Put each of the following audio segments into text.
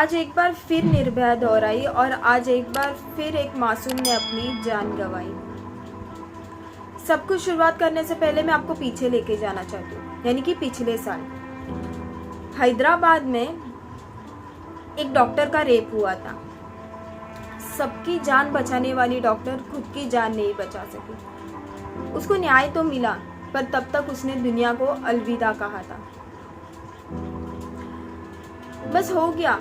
आज एक बार फिर निर्भया दोहराई और आज एक बार फिर एक मासूम ने अपनी जान गंवाई। सब कुछ शुरुआत करने से पहले मैं आपको पीछे लेके जाना चाहती हूँ, यानी कि पिछले साल हैदराबाद में एक डॉक्टर का रेप हुआ था। सबकी जान बचाने वाली डॉक्टर खुद की जान नहीं बचा सकी। उसको न्याय तो मिला, पर तब तक उसने दुनिया को अलविदा कहा था। बस हो गया।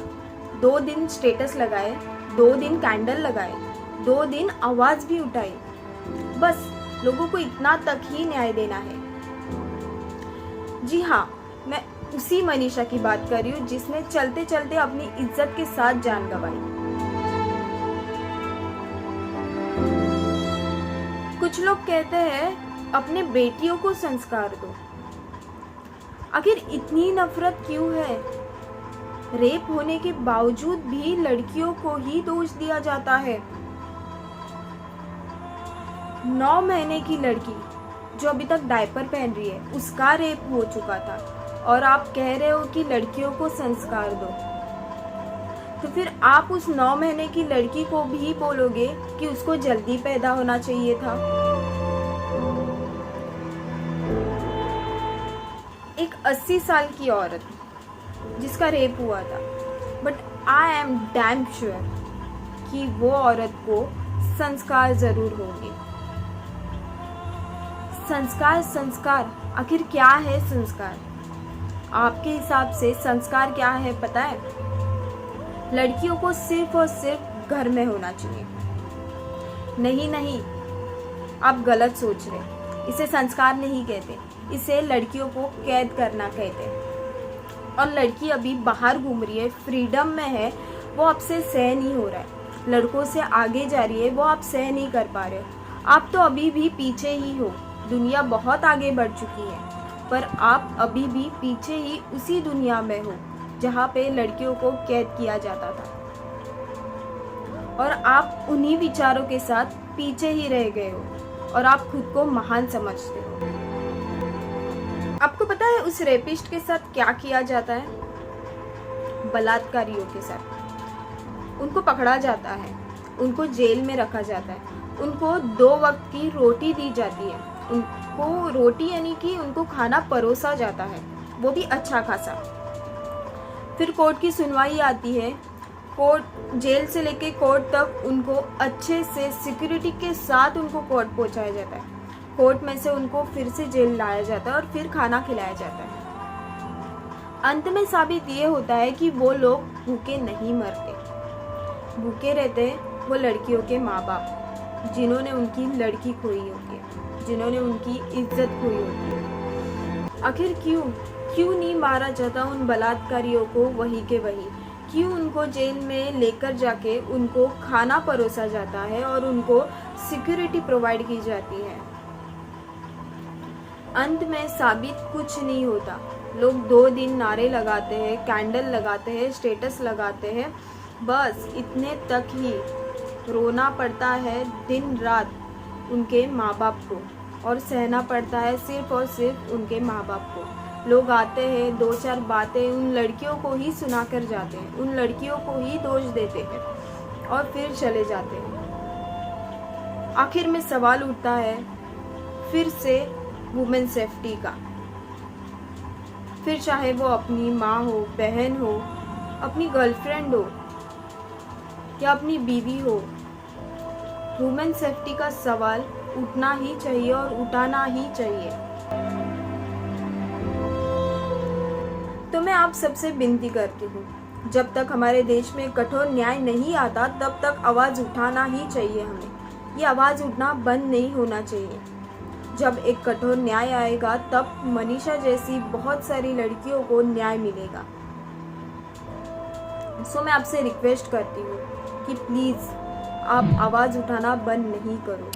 2 दिन स्टेटस लगाए, 2 दिन कैंडल लगाए, 2 दिन आवाज भी उठाई। बस लोगों को इतना तक ही न्याय देना है। जी हाँ, मैं उसी मनीषा की बात कर रही हूँ जिसने चलते चलते अपनी इज्जत के साथ जान गंवाई। कुछ लोग कहते हैं अपने बेटियों को संस्कार दो। आखिर इतनी नफरत क्यों है? रेप होने के बावजूद भी लड़कियों को ही दोष दिया जाता है। 9 महीने की लड़की जो अभी तक डायपर पहन रही है, उसका रेप हो चुका था और आप कह रहे हो कि लड़कियों को संस्कार दो। तो फिर आप उस 9 महीने की लड़की को भी बोलोगे कि उसको जल्दी पैदा होना चाहिए था। एक 80 साल की औरत जिसका रेप हुआ था, but I am damn sure कि वो औरत को संस्कार जरूर होंगे। संस्कार आखिर क्या है? संस्कार आपके हिसाब से संस्कार क्या है पता है? लड़कियों को सिर्फ और सिर्फ घर में होना चाहिए। नहीं, आप गलत सोच रहे। इसे संस्कार नहीं कहते, इसे लड़कियों को कैद करना कहते हैं। और लड़की अभी बाहर घूम रही है, फ्रीडम में है, वो आपसे सह नहीं हो रहा है। लड़कों से आगे जा रही है, वो आप सह नहीं कर पा रहे हो। आप तो अभी भी पीछे ही हो। दुनिया बहुत आगे बढ़ चुकी है, पर आप अभी भी पीछे ही उसी दुनिया में हो जहाँ पे लड़कियों को कैद किया जाता था। और आप उन्हीं विचारों के साथ पीछे ही रह गए हो और आप खुद को महान समझते हो। आपको पता है उस रेपिस्ट के साथ क्या किया जाता है? बलात्कारियों के साथ उनको पकड़ा जाता है, उनको जेल में रखा जाता है, उनको 2 वक्त की रोटी दी जाती है। उनको रोटी यानी कि उनको खाना परोसा जाता है, वो भी अच्छा खासा। फिर कोर्ट की सुनवाई आती है। कोर्ट जेल से लेके कोर्ट तक उनको अच्छे से सिक्योरिटी के साथ उनको कोर्ट पहुंचाया जाता है। कोर्ट में से उनको फिर से जेल लाया जाता है और फिर खाना खिलाया जाता है। अंत में साबित ये होता है कि वो लोग भूखे नहीं मरते। भूखे रहते हैं वो लड़कियों के माँ बाप, जिन्होंने उनकी लड़की खोई होती है, जिन्होंने उनकी इज्जत खोई होती है। आखिर क्यों नहीं मारा जाता उन बलात्कारियों को वही के वही? क्यों उनको जेल में लेकर जाके उनको खाना परोसा जाता है और उनको सिक्योरिटी प्रोवाइड की जाती है? अंत में साबित कुछ नहीं होता। लोग 2 दिन नारे लगाते हैं, कैंडल लगाते हैं, स्टेटस लगाते हैं, बस इतने तक ही। रोना पड़ता है दिन रात उनके माँ बाप को और सहना पड़ता है सिर्फ और सिर्फ उनके माँ बाप को। लोग आते हैं, 2-4 बातें उन लड़कियों को ही सुना कर जाते हैं, उन लड़कियों को ही दोष देते हैं और फिर चले जाते हैं। आखिर में सवाल उठता है फिर से वुमेन सेफ्टी का। फिर चाहे वो अपनी माँ हो, बहन हो, अपनी गर्लफ्रेंड हो या अपनी बीवी हो, वुमेन सेफ्टी का सवाल उठना ही चाहिए और उठाना ही चाहिए। तो मैं आप सबसे विनती करती हूँ, जब तक हमारे देश में कठोर न्याय नहीं आता तब तक आवाज़ उठाना ही चाहिए। हमें ये आवाज़ उठना बंद नहीं होना चाहिए। जब एक कठोर न्याय आएगा तब मनीषा जैसी बहुत सारी लड़कियों को न्याय मिलेगा। सो मैं आपसे रिक्वेस्ट करती हूँ कि प्लीज़ आप आवाज़ उठाना बंद नहीं करो।